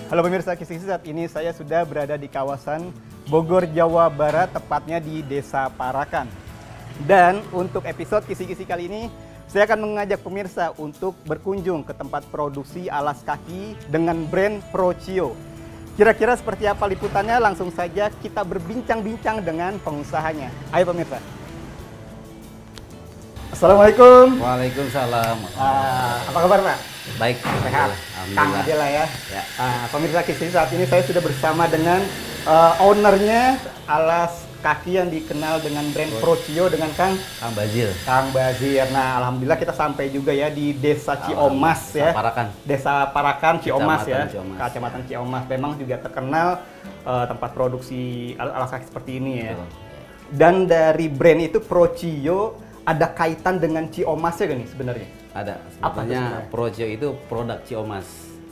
Halo pemirsa Kisi-Kisi, saat ini saya sudah berada di kawasan Bogor, Jawa Barat, tepatnya di Desa Parakan. Dan untuk episode Kisi-Kisi kali ini, saya akan mengajak pemirsa untuk berkunjung ke tempat produksi alas kaki dengan brand Procio. Kira-kira seperti apa liputannya? Langsung saja kita berbincang-bincang dengan pengusahanya. Ayo pemirsa. Assalamualaikum. Waalaikumsalam. Apa kabar Pak? Baik, Sehat? Kang alhamdulillah. aja lah ya. Ya. Pemirsa Kisi, saat ini saya sudah bersama dengan ownernya alas kaki yang dikenal dengan brand Procio dengan Kang Bazil. Bazir. Nah, alhamdulillah kita sampai juga ya di Desa Ciomas ya. Parakan. Desa Parakan, Ciomas ya. Kecamatan Ciomas. Kecamatan Ciomas. Memang juga terkenal tempat produksi alas kaki seperti ini ya. Betul. Dan dari brand itu Procio ada kaitan dengan Ciomas ya kan nih sebenarnya? Ada. Apa tuh Sebetulnya sebenarnya? Procio itu produk Ciomas.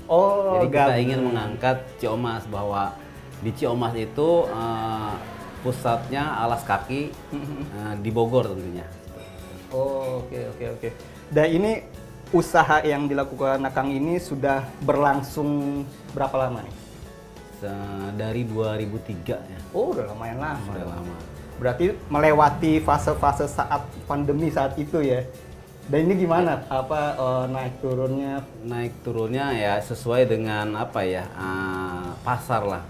Oh, Jadi kita gabung. ingin mengangkat Ciomas, bahwa di Ciomas itu pusatnya alas kaki di Bogor tentunya. Oh, oke. Dan ini usaha yang dilakukan Kang ini sudah berlangsung berapa lama nih? Dari 2003 ya. Oh, udah lumayan lama. Sudah lama. Berarti melewati fase-fase saat pandemi saat itu ya. Dan ini gimana? Naik turunnya? Naik turunnya ya sesuai dengan pasar lah.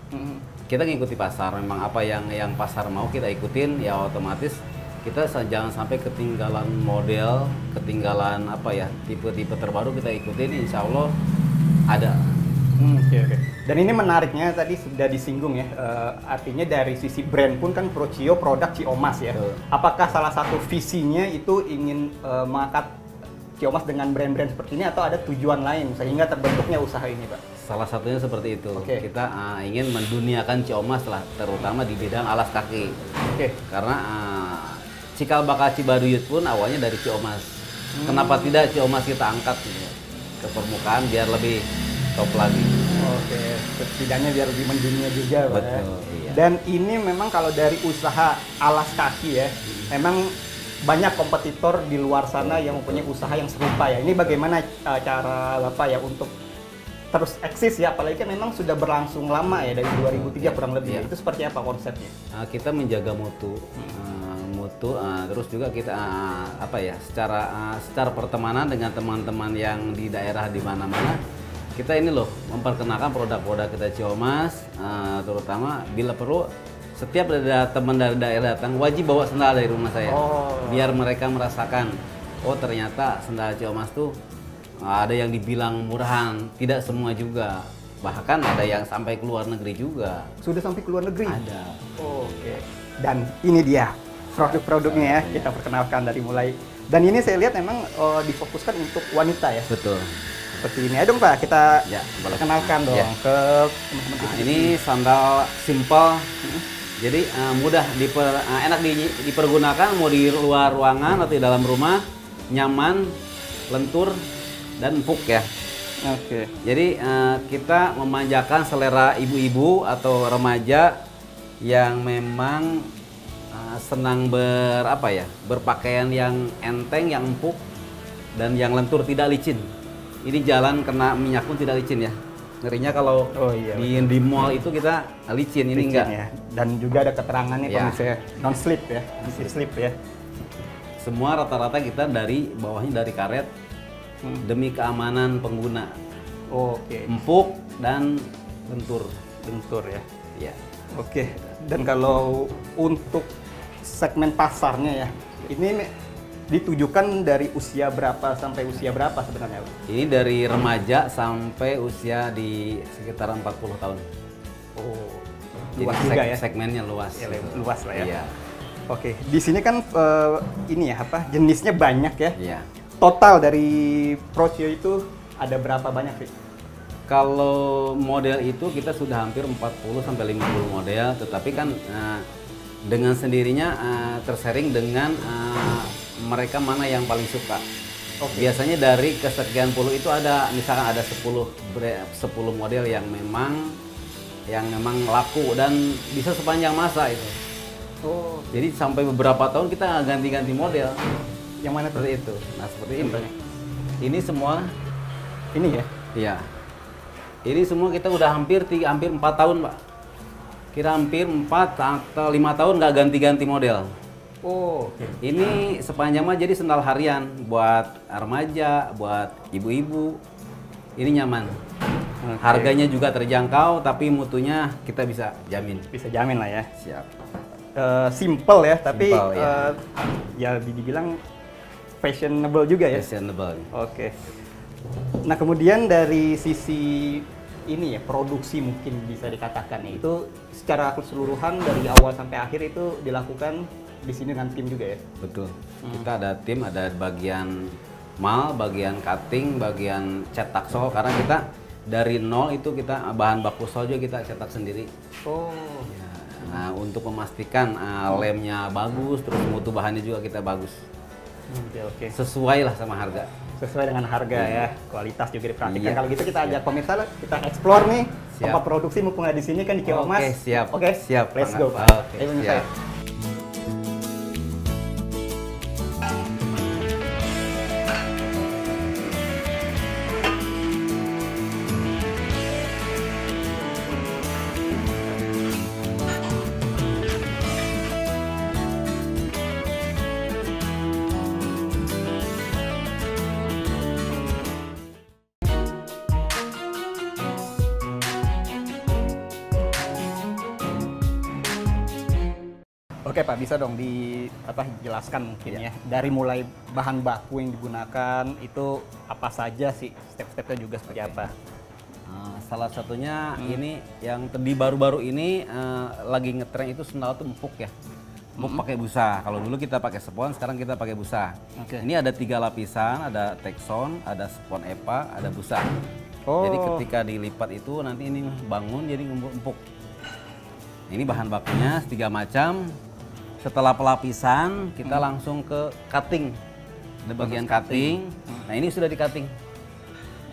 Kita ngikuti pasar, memang apa yang pasar mau kita ikutin, ya otomatis kita jangan sampai ketinggalan model, ketinggalan tipe-tipe terbaru kita ikutin, insya Allah ada. Oke. Dan ini menariknya tadi sudah disinggung ya, artinya dari sisi brand pun kan Procio produk Ciomas ya. Betul. Apakah salah satu visinya itu ingin mengangkat Ciomas dengan brand-brand seperti ini atau ada tujuan lain sehingga terbentuknya usaha ini Pak? Salah satunya seperti itu. Oke. Kita ingin menduniakan Ciomas lah, terutama di bidang alas kaki. Oke. Karena cikal bakal Cibaduyut pun awalnya dari Ciomas. Kenapa tidak Ciomas kita angkat ke permukaan biar lebih top lagi. Oke, setidaknya biar lebih mendunia juga Pak. Betul, iya. Dan ini memang kalau dari usaha alas kaki ya, memang banyak kompetitor di luar sana yang mempunyai usaha yang serupa ya. Ini bagaimana cara Bapak ya untuk terus eksis ya, apalagi kan memang sudah berlangsung lama ya dari 2003 kurang lebih. Iya. Itu seperti apa konsepnya? Kita menjaga mutu, terus juga kita secara pertemanan dengan teman-teman yang di daerah di mana-mana, kita ini loh memperkenalkan produk-produk kita Ciomas, terutama bila perlu setiap ada teman dari daerah datang wajib bawa sendal dari rumah saya, biar mereka merasakan, oh ternyata sendal Ciomas tuh ada yang dibilang murahan, tidak semua juga, bahkan ada yang sampai ke luar negeri juga. Sudah sampai ke luar negeri? Ada. Oke. Dan ini dia produk-produknya ya, kita perkenalkan dari mulai. Dan ini saya lihat memang difokuskan untuk wanita ya. Betul. Seperti ini. Ayo dong Pak, kita Ya, boleh. kenalkan dong Ya. ke teman-teman kita. Ini sandal simple, jadi mudah enak dipergunakan mau di luar ruangan atau di dalam rumah, nyaman, lentur, dan empuk ya. Oke. Jadi kita memanjakan selera ibu-ibu atau remaja yang memang senang berpakaian yang enteng, yang empuk, dan yang lentur, tidak licin. Ini jalan kena minyak pun tidak licin ya. Ngerinya kalau di mall itu kita licin, ini enggak. Ya. Dan juga ada keterangannya Ya. kalau misalnya non slip ya, slip ya. Semua rata-rata kita dari bawahnya dari karet demi keamanan pengguna. Oke. Empuk dan lentur. Lentur ya. Ya. Oke. Dan kalau untuk segmen pasarnya ya, ini ditujukan dari usia berapa sampai usia berapa sebenarnya? Ini dari remaja sampai usia di sekitar 40 tahun. Oh. Jadi Luas juga ya. segmennya luas. Ya, gitu. luas lah ya. Iya. Oke. Di sini kan ini ya jenisnya banyak ya. Iya. Total dari Procio itu ada berapa banyak sih? Kalau model itu kita sudah hampir 40 sampai 50 model, tetapi kan dengan sendirinya tersaring dengan mereka mana yang paling suka. Biasanya dari kesekian puluh itu ada misalkan ada 10 model yang memang laku dan bisa sepanjang masa itu. Oh, Jadi sampai beberapa tahun kita ganti-ganti model. yang mana tuh? Seperti itu. Nah, seperti ini. Contohnya? Ini semua Ini ya? iya. Ini semua kita udah hampir 4 tahun, Pak. Kira hampir 4 atau 5 tahun nggak ganti-ganti model. Oh, oke. Ini sepanjang mah jadi sendal harian buat remaja, buat ibu-ibu. Ini nyaman. Harganya juga terjangkau, tapi mutunya kita bisa jamin. Bisa jamin lah ya. Siap. Simple ya, tapi Simple, ya. ya dibilang fashionable juga ya. Fashionable. Oke. Nah, kemudian dari sisi ini ya, produksi mungkin bisa dikatakan ya, itu secara keseluruhan dari awal sampai akhir itu dilakukan di sini dengan tim juga ya? Betul. Kita ada tim, ada bagian mal, bagian cutting, bagian cetak sol, karena kita dari nol itu kita bahan baku sol juga kita cetak sendiri. Oh. Ya, nah, untuk memastikan lemnya bagus, terus mutu bahannya juga kita bagus. Oke. Sesuai lah sama harga. Sesuai dengan harga ya, kualitas juga diperhatikan. Iya. Kalau gitu kita ajak pemirsa lah, kita explore nih Siap. tempat produksi mumpung ada di sini kan di Kios Mas. Oke, siap. Oke, Siap, let's Pak. go. Pak. Oke, Ayo pemirsa. siap. Oke Pak, bisa dong dijelaskan mungkin ya, dari mulai bahan baku yang digunakan itu apa saja sih, step-stepnya juga seperti apa? Salah satunya ini yang di baru-baru ini lagi ngetren itu sendal tuh empuk ya. Empuk pakai busa. Kalau dulu kita pakai spons, sekarang kita pakai busa. Oke. Ini ada 3 lapisan, ada Texon, ada spon EPA, ada busa. Oh. Jadi ketika dilipat itu nanti ini bangun jadi empuk. Ini bahan bakunya 3 macam. Setelah pelapisan kita langsung ke cutting. Ada bagian cutting. Nah, ini sudah di cutting.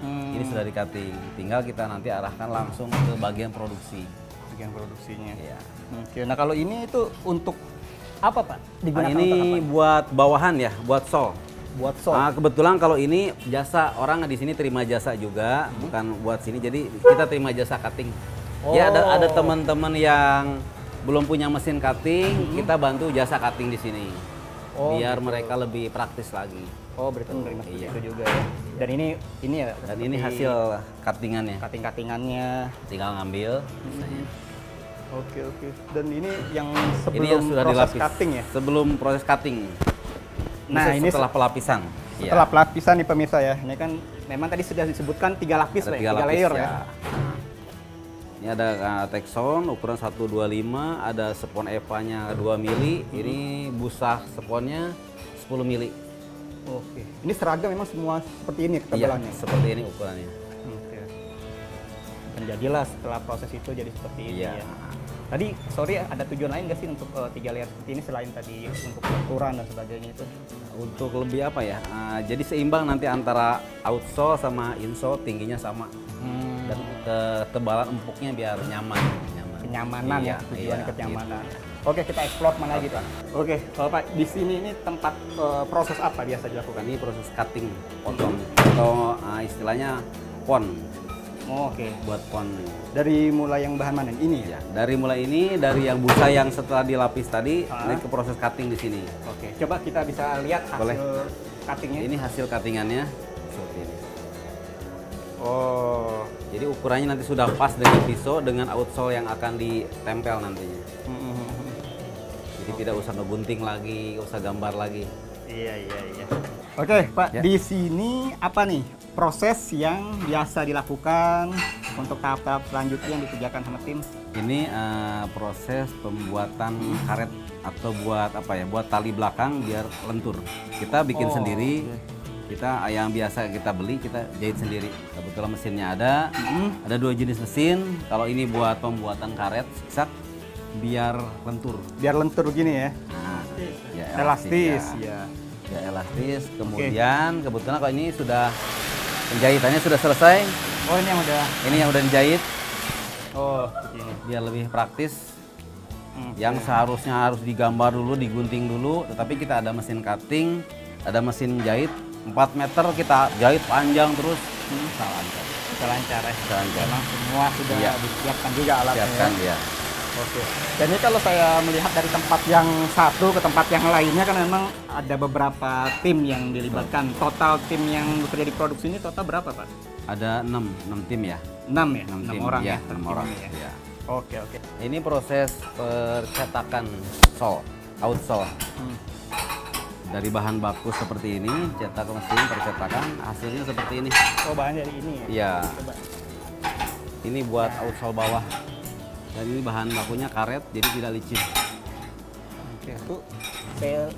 Ini sudah di cutting. Tinggal kita nanti arahkan langsung ke bagian produksi. Bagian produksinya. Iya. Oke, nah kalau ini itu untuk apa Pak? Digunakan ini untuk apa? buat bawahan ya, buat sol. Buat sol. Kebetulan kalau ini jasa orang di sini terima jasa juga, bukan buat sini. Jadi kita terima jasa cutting. Ya ada teman-teman yang belum punya mesin cutting, kita bantu jasa cutting di sini. Biar gitu. mereka lebih praktis lagi. Oh, berarti menerima seperti Iya. itu juga ya. Dan ini ya. Dan ini hasil cuttingannya. cutting-cuttingannya. Tinggal ngambil. Misalnya. Oke. Dan ini yang sebelum Ini yang sudah proses dilapis. cutting ya. Sebelum proses cutting. Nah, ini setelah pelapisan. Setelah pelapisan nih pemirsa ya. Ini kan memang tadi sudah disebutkan 3 lapis Ada lah, 3 3 lapis layer ya. ya. Ini ada Texon ukuran 125, ada spon EVA-nya 2 mili, ini busa sponnya 10 mili. Oke. Ini seragam memang semua seperti ini ketebalannya. Iya, seperti ini ukurannya. Oke. Dan jadilah setelah proses itu jadi seperti ini Iya. ya. Tadi sorry ada tujuan lain nggak sih untuk 3 layer seperti ini selain tadi untuk ukuran dan sebagainya itu? Untuk lebih apa ya? Jadi seimbang nanti antara outsole sama insole tingginya sama. Dan ketebalan empuknya biar nyaman. Kenyamanan Iya, ya, tujuannya iya, kenyamanan. Oke, kita explore mana lagi Pak? Oke, Pak, di sini ini tempat proses apa biasa dilakukan? Ini proses cutting, potong atau istilahnya pon. Oh, oke. Buat pon. Dari mulai yang bahan mana? Ini ya? Ya, dari mulai ini dari yang busa yang setelah dilapis tadi naik ke proses cutting di sini. Oke, coba kita bisa lihat hasil Boleh. cuttingnya. Ini hasil cuttingannya seperti ini. Oh. Jadi ukurannya nanti sudah pas dengan pisau dengan outsole yang akan ditempel nantinya. Jadi tidak usah ngegunting lagi, nggak usah gambar lagi. Iya. Oke, Pak, Ya. di sini apa nih proses yang biasa dilakukan untuk tahap-tahap selanjutnya yang dikerjakan sama tim? Ini proses pembuatan karet atau buat apa ya? Buat tali belakang biar lentur. Kita bikin sendiri. Kita yang biasa kita beli kita jahit sendiri. Kebetulan mesinnya ada. Ada 2 jenis mesin. Kalau ini buat pembuatan karet zigzag biar lentur. Biar lentur begini ya. Nah, ya Elastis, ya. ya. Ya elastis. Kemudian kebetulan kalau ini sudah penjahitannya sudah selesai. Oh, ini yang udah. Ini yang udah dijahit Oh, begini. biar lebih praktis. Yang seharusnya harus digambar dulu, digunting dulu, tetapi kita ada mesin cutting, ada mesin jahit 4 meter kita jahit panjang terus bisa lancar. Bisa lancar ya. Bisa lancar. Memang semua sudah Iya. disiapkan juga alatnya. Siapkan Ya. ya. Oke. Dan ini kalau saya melihat dari tempat yang satu ke tempat yang lainnya kan memang ada beberapa tim yang dilibatkan. Total tim yang bekerja di produksi ini total berapa, Pak? Ada 6 tim ya. 6 ya? 6 6 tim. orang ya, ya. 6 orang. Ya. Ya. Oke, oke. Ini proses percetakan sol, outsole. Dari bahan baku seperti ini, cetak mesin percetakan, hasilnya seperti ini. Oh, bahan dari ini ya? Iya. Coba. Ini buat outsole bawah. Dan ini bahan bakunya karet, jadi tidak licin. Oke, itu saya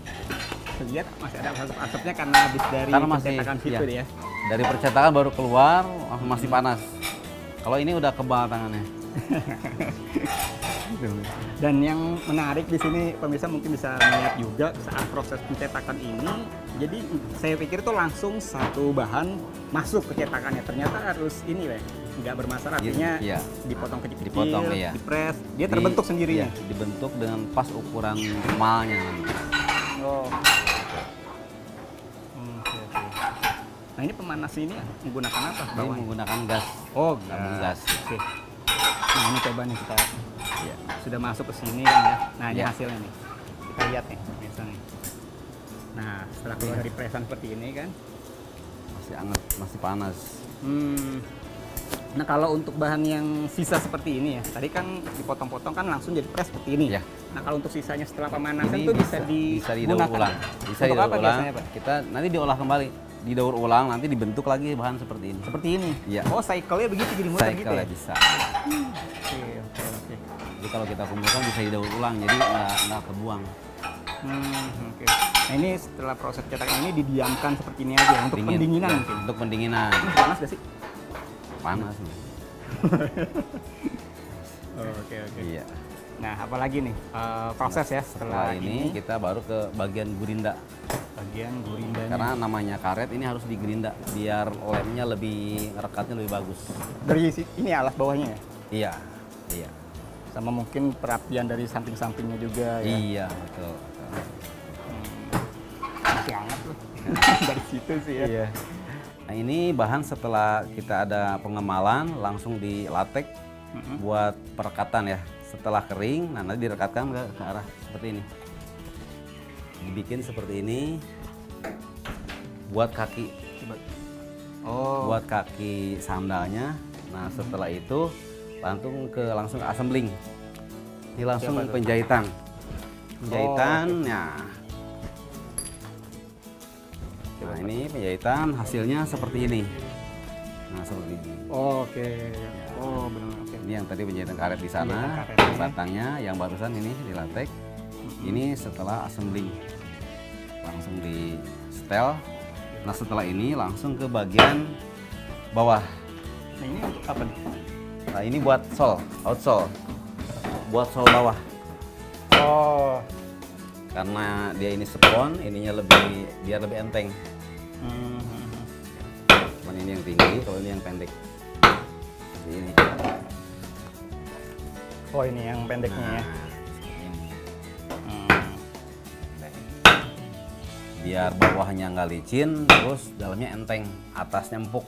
lihat masih ada asap-asapnya karena habis dari Karena masih, percetakan situ iya. ya. Dari percetakan baru keluar, masih panas. Kalau ini udah kebal tangannya. Dan yang menarik di sini pemirsa mungkin bisa melihat juga saat proses pencetakan ini. Jadi saya pikir itu langsung satu bahan masuk ke cetakannya. Ternyata harus ini ya, nggak bermasalah. Artinya Iya. dipotong kecil-kecil, Dipotong, iya. dipres, dia terbentuk sendirinya. Iya, dibentuk dengan pas ukuran malnya nanti. Oh. Oke, oke. Nah ini pemanas ini menggunakan apa? Ini Bawahnya? menggunakan gas. Oh, Tabung gas. Oke. Nah ini coba nih kita Iya. sudah masuk ke sini kan ya. Nah ini Iya. hasilnya nih. Kita lihat nih pemirsa nih. Nah setelah keluar dari presan seperti ini kan. Masih hangat, masih panas. Nah kalau untuk bahan yang sisa seperti ini ya, tadi kan dipotong-potong kan langsung jadi pres seperti ini. Iya. Nah kalau untuk sisanya setelah pemanasan Ini itu bisa didaur digunakan. ulang. Ya? Bisa Untuk didaur apa ulang. biasanya, Pak? Kita nanti diolah kembali. Didaur ulang, nanti dibentuk lagi bahan seperti ini. Seperti ini. Iya. Oh cycle-nya begitu jadi muter gitu Cycle ya? bisa. Oke, oke, oke. Jadi kalau kita kumpulkan bisa didaur ulang, jadi nggak kebuang. Oke. Nah ini setelah proses cetakan ini didiamkan seperti ini aja untuk Dingin. pendinginan Ya, mungkin. Untuk pendinginan. Ini panas gak sih? Panas nih. Oke, oke. Iya. Nah apalagi nih proses ya setelah Setelah ini kita baru ke bagian gurinda. bagian gurindanya. Karena namanya karet ini harus digerinda biar lemnya lebih rekatnya lebih bagus. Dari ini alas bawahnya ya? Iya. Iya. Sama mungkin perapian dari samping-sampingnya juga ya. Iya, betul. Masih hangat loh. Dari situ sih ya. Iya. Nah, ini bahan setelah kita ada pengemalan langsung dilatek buat perekatan ya. Setelah kering, nah nanti direkatkan ke arah seperti ini. Dibikin seperti ini buat kaki. Oh. Buat kaki sandalnya. Nah, setelah itu langsung ke assembling. Ini langsung Siapa tuh? penjahitan. Penjahitan, Oh, oke. nah. Nah, ini penjahitan hasilnya seperti ini. Nah, seperti ini. Oh, oke. Oh, benar. Oke. Ini yang tadi penjahitan karet di sana, Penjahitan karetnya. batangnya yang barusan ini dilatek. Ini setelah assembling. Langsung di setel. Nah, setelah ini langsung ke bagian bawah. Nah, ini untuk apa nih? Nah, ini buat sol, outsole. Buat sol bawah. Oh. Karena dia ini spon, ininya biar lebih enteng. Cuman ini yang tinggi, kalau ini yang pendek. Seperti ini. Oh, ini yang pendeknya ya. Seperti ini. Hmm. Biar bawahnya nggak licin, terus dalamnya enteng, atasnya empuk.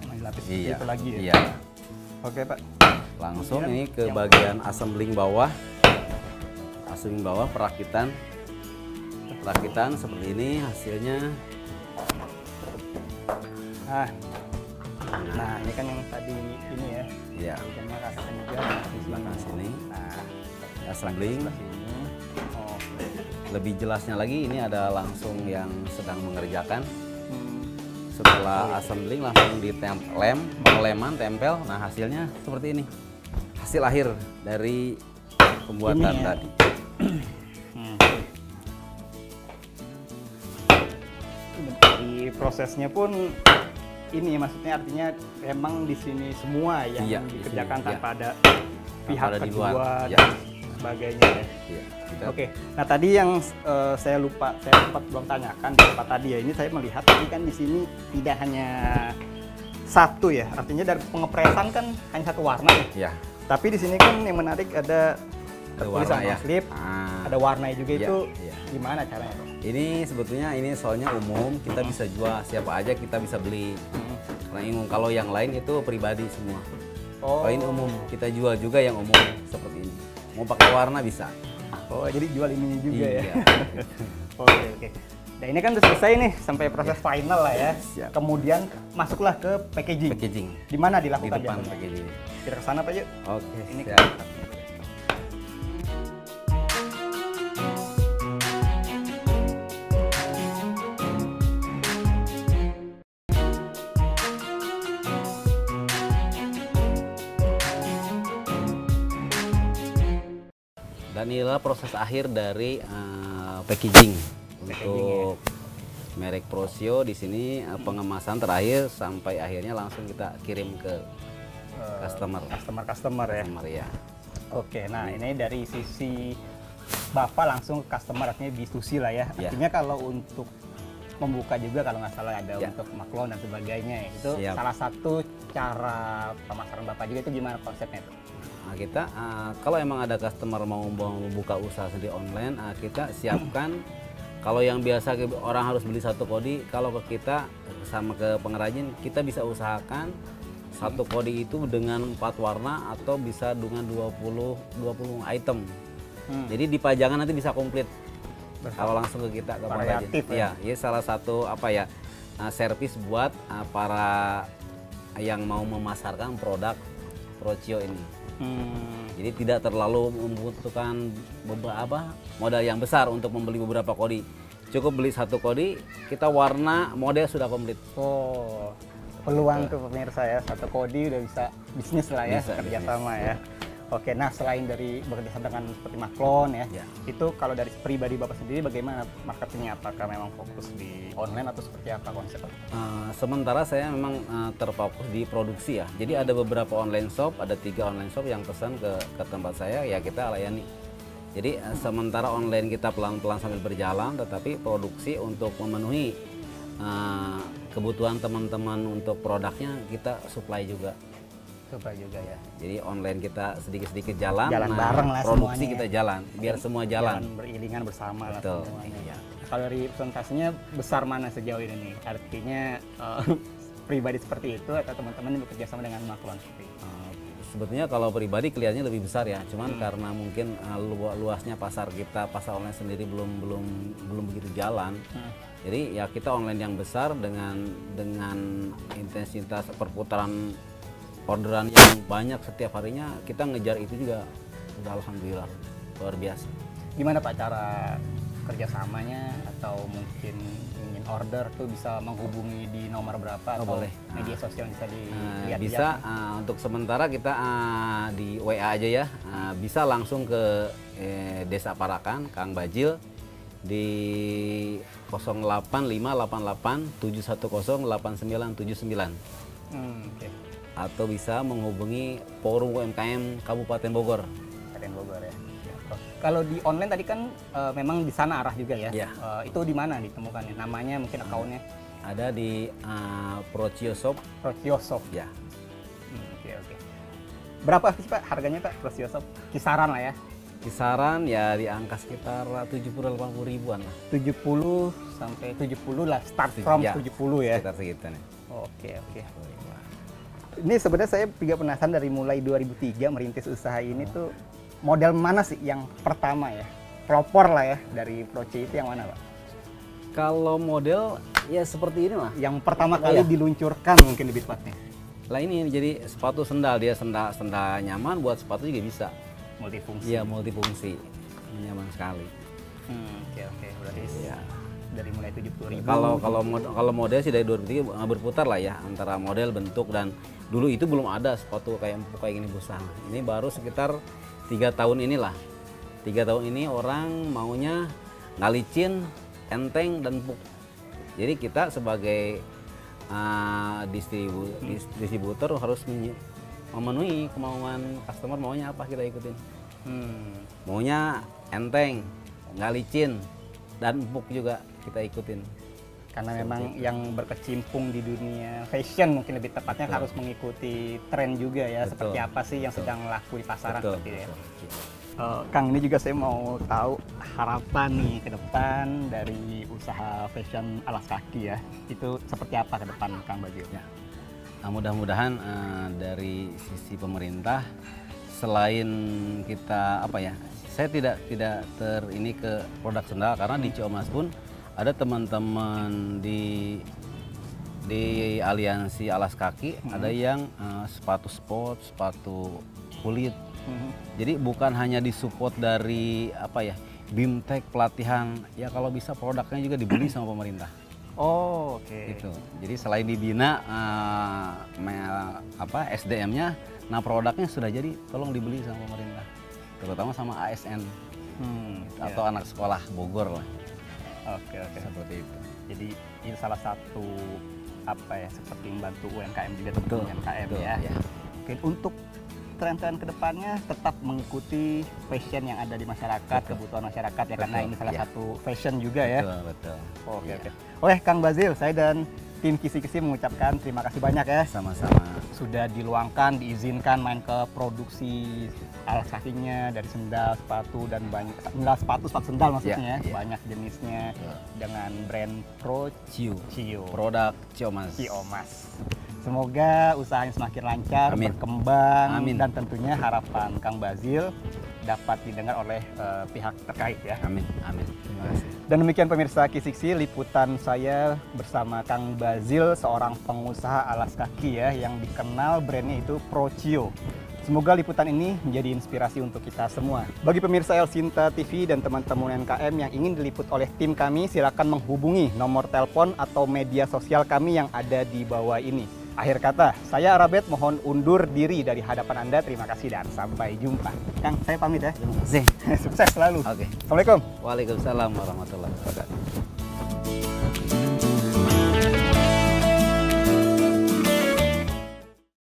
Nah, dilapis seperti Iya. itu lagi ya. Iya. Oke, Pak. Langsung Kemudian ini ke yang- bagian assembling bawah. Assembling bawah perakitan. Perakitan seperti ini hasilnya. Nah, ini kan yang tadi ini ya. Ya, Ikannya rasakan juga di belakang sini. Nah, Assembling. sebelah sini. Oh. Lebih jelasnya lagi ini ada langsung yang sedang mengerjakan. Hmm. Setelah assembling langsung pengeleman, tempel. Nah, hasilnya seperti ini. Hasil akhir dari pembuatan Ini ya. tadi. Di prosesnya pun ini maksudnya artinya emang di sini semua yang Iya, di dikerjakan sini, tanpa iya. ada Tanpa pihak ada di kedua luar, iya. dan sebagainya ya. Iya, kita Oke, nah tadi yang saya sempat belum tanyakan di tempat tadi ya, ini saya melihat tadi kan di sini tidak hanya satu ya, artinya dari pengepresan kan hanya satu warna ya. ya, Tapi di sini kan yang menarik ada tertulis warna sama ya. slip, Ah. ada warnanya juga Iya, itu iya. gimana caranya Pak? Ini sebetulnya ini soalnya umum, kita bisa jual siapa aja kita bisa beli. Warna ingung. Kalau yang lain itu pribadi semua. Oh. Kalau ini umum, kita jual juga yang umum seperti ini. Mau pakai warna bisa. Oh, jadi jual ini juga ya. Iya. Oke, oke. Nah, ini kan udah selesai nih sampai proses final lah ya. Siap. Kemudian masuklah ke packaging. Packaging. Di mana Di dilakukan depan biasanya? packaging. Kita ke sana Pak yuk. Oke, Ini siap. Dan inilah proses akhir dari packaging untuk merek Prosio. Di sini pengemasan terakhir sampai akhirnya langsung kita kirim ke customer. Customer ya. Customer ya. Oke, nah ini dari sisi Bapak langsung ke customer, artinya B2C lah ya. Ya. Artinya kalau untuk membuka juga kalau nggak salah ada Ya. untuk maklon dan sebagainya ya. Itu Siap. salah satu cara pemasaran Bapak juga itu gimana konsepnya itu? Nah, kita kalau emang ada customer mau membuka usaha sendiri online, kita siapkan. Kalau yang biasa orang harus beli satu kodi, kalau ke kita sama ke pengrajin, kita bisa usahakan satu kodi itu dengan 4 warna atau bisa dengan 20 item. Jadi di pajangan nanti bisa komplit. Kalau langsung ke kita ke pengrajin. Variatif ya. Ya, salah satu servis buat para yang mau memasarkan produk Prosio ini. Jadi tidak terlalu membutuhkan beberapa modal yang besar untuk membeli beberapa kodi. Cukup beli satu kodi, kita warna model sudah komplit. Oh, peluang tuh pemirsa ya, satu kodi udah bisa bisnis lah ya, Bisa, kerjasama ya. Oke, nah selain dari bekerja sama dengan seperti maklon ya, Ya. itu kalau dari pribadi Bapak sendiri bagaimana marketingnya? Apakah memang fokus di online atau seperti apa konsepnya? Sementara saya memang terfokus di produksi ya. Jadi ada beberapa online shop, ada 3 online shop yang pesan ke tempat saya, ya kita layani. Jadi sementara online kita pelan-pelan sambil berjalan, tetapi produksi untuk memenuhi kebutuhan teman-teman untuk produknya kita supply juga. Coba juga ya. Jadi online kita sedikit-sedikit jalan, Bareng lah produksi semuanya kita ya. jalan, biar semua jalan. Beriringan bersama lah Betul. semuanya. Iya. Kalau dari presentasinya besar mana sejauh ini nih? Artinya pribadi seperti itu atau teman-teman yang bekerja sama dengan maklon seperti itu? Sebetulnya kalau pribadi kelihatannya lebih besar ya, cuman karena mungkin luasnya pasar kita, pasar online sendiri belum begitu jalan. Jadi ya kita online yang besar dengan intensitas perputaran orderan yang banyak setiap harinya, kita ngejar itu juga udah alhamdulillah luar biasa. Gimana Pak cara kerjasamanya atau mungkin ingin order tuh bisa menghubungi di nomor berapa atau boleh. media sosial yang bisa dilihat? Bisa untuk sementara kita di WA aja ya, bisa langsung ke Desa Parakan, Kang Bajil di 085887108979. Oke. Atau bisa menghubungi Forum UMKM Kabupaten Bogor. Kabupaten Bogor ya. Kalau di online tadi kan memang di sana arah juga ya. Iya. Itu di mana ditemukannya? Namanya mungkin akunnya Ada di Prosio Shop. Prosio Shop. Ya. Oke, oke. Berapa sih Pak harganya Pak Prosio Shop? Kisaran lah ya. Kisaran ya di angka sekitar 70-80 ribuan lah. 70 sampai 70 lah, start from Ya, 70 ya. Sekitar segitu nih. Oke, oke. Ini sebenarnya saya juga penasaran dari mulai 2003 merintis usaha ini tuh model mana sih yang pertama ya? Pelopor lah ya dari Proci itu yang mana Pak? Kalau model ya seperti ini lah. Yang pertama kali diluncurkan mungkin lebih tepatnya. Lah ini jadi sepatu sendal, dia sendal nyaman, buat sepatu juga bisa. Multifungsi. Iya, multifungsi. Nyaman sekali. Oke, oke. Berarti Ya. dari mulai 70.000. Kalau model sih dari 2003 berputar lah ya antara model, bentuk, dan dulu itu belum ada sepatu kayak empuk kayak gini busana. Ini baru sekitar 3 tahun inilah. 3 tahun ini orang maunya nggak licin, enteng, dan empuk. Jadi kita sebagai distributor harus memenuhi kemauan customer, maunya apa kita ikutin. Maunya enteng, nggak licin, dan empuk juga kita ikutin. Karena memang yang berkecimpung di dunia fashion mungkin lebih tepatnya harus mengikuti tren juga ya. Betul. Seperti apa sih yang sedang laku di pasaran Betul, seperti itu ya. betul. Kang, ini juga saya mau tahu harapan nih ke depan dari usaha fashion alas kaki ya. Itu seperti apa ke depan Kang Bajil? Ya. mudah-mudahan dari sisi pemerintah, selain kita apa ya, saya tidak ini ke produk sendal, karena di Ciomas pun ada teman-teman di aliansi alas kaki, ada yang sepatu sport, sepatu kulit. Jadi bukan hanya disupport dari apa ya, BIMTEK, pelatihan, ya kalau bisa produknya juga dibeli sama pemerintah. Oh, oke. Gitu. Jadi selain dibina SDM-nya, nah produknya sudah jadi, tolong dibeli sama pemerintah, terutama sama ASN atau anak sekolah Bogor lah. Oke. Seperti itu. Jadi ini salah satu apa ya, seperti membantu UMKM juga, Betul, UMKM betul, ya. ya. Oke, untuk tren-tren kedepannya tetap mengikuti fashion yang ada di masyarakat, Betul. kebutuhan masyarakat ya, Betul, karena ini salah ya. satu fashion juga ya. Betul. Oke, Iya. oke. Oke, Kang Bazil, saya dan tim Kisi-Kisi mengucapkan terima kasih banyak ya. Sama-sama. Sudah diluangkan, diizinkan main ke produksi alas kakinya, dari sendal, sepatu, dan banyak sepatu sendal maksudnya, Ya. banyak jenisnya, Ya. dengan brand Pro Cio. Cio. Produk Ciomas. Ciomas. Semoga usahanya semakin lancar, Amin. berkembang, Amin. dan tentunya harapan Kang Bazil dapat didengar oleh pihak terkait ya. Amin. Terima kasih. Dan demikian pemirsa Kisi-Kisi, liputan saya bersama Kang Bazil, seorang pengusaha alas kaki ya, yang dikenal brandnya itu Pro Cio. Semoga liputan ini menjadi inspirasi untuk kita semua. Bagi pemirsa El Sinta TV dan teman-teman UMKM yang ingin diliput oleh tim kami, silakan menghubungi nomor telepon atau media sosial kami yang ada di bawah ini. Akhir kata, saya Arabet mohon undur diri dari hadapan Anda. Terima kasih dan sampai jumpa. Kang, saya pamit ya. Terima kasih. Sukses selalu. Oke. Assalamualaikum. Waalaikumsalam warahmatullahi wabarakatuh.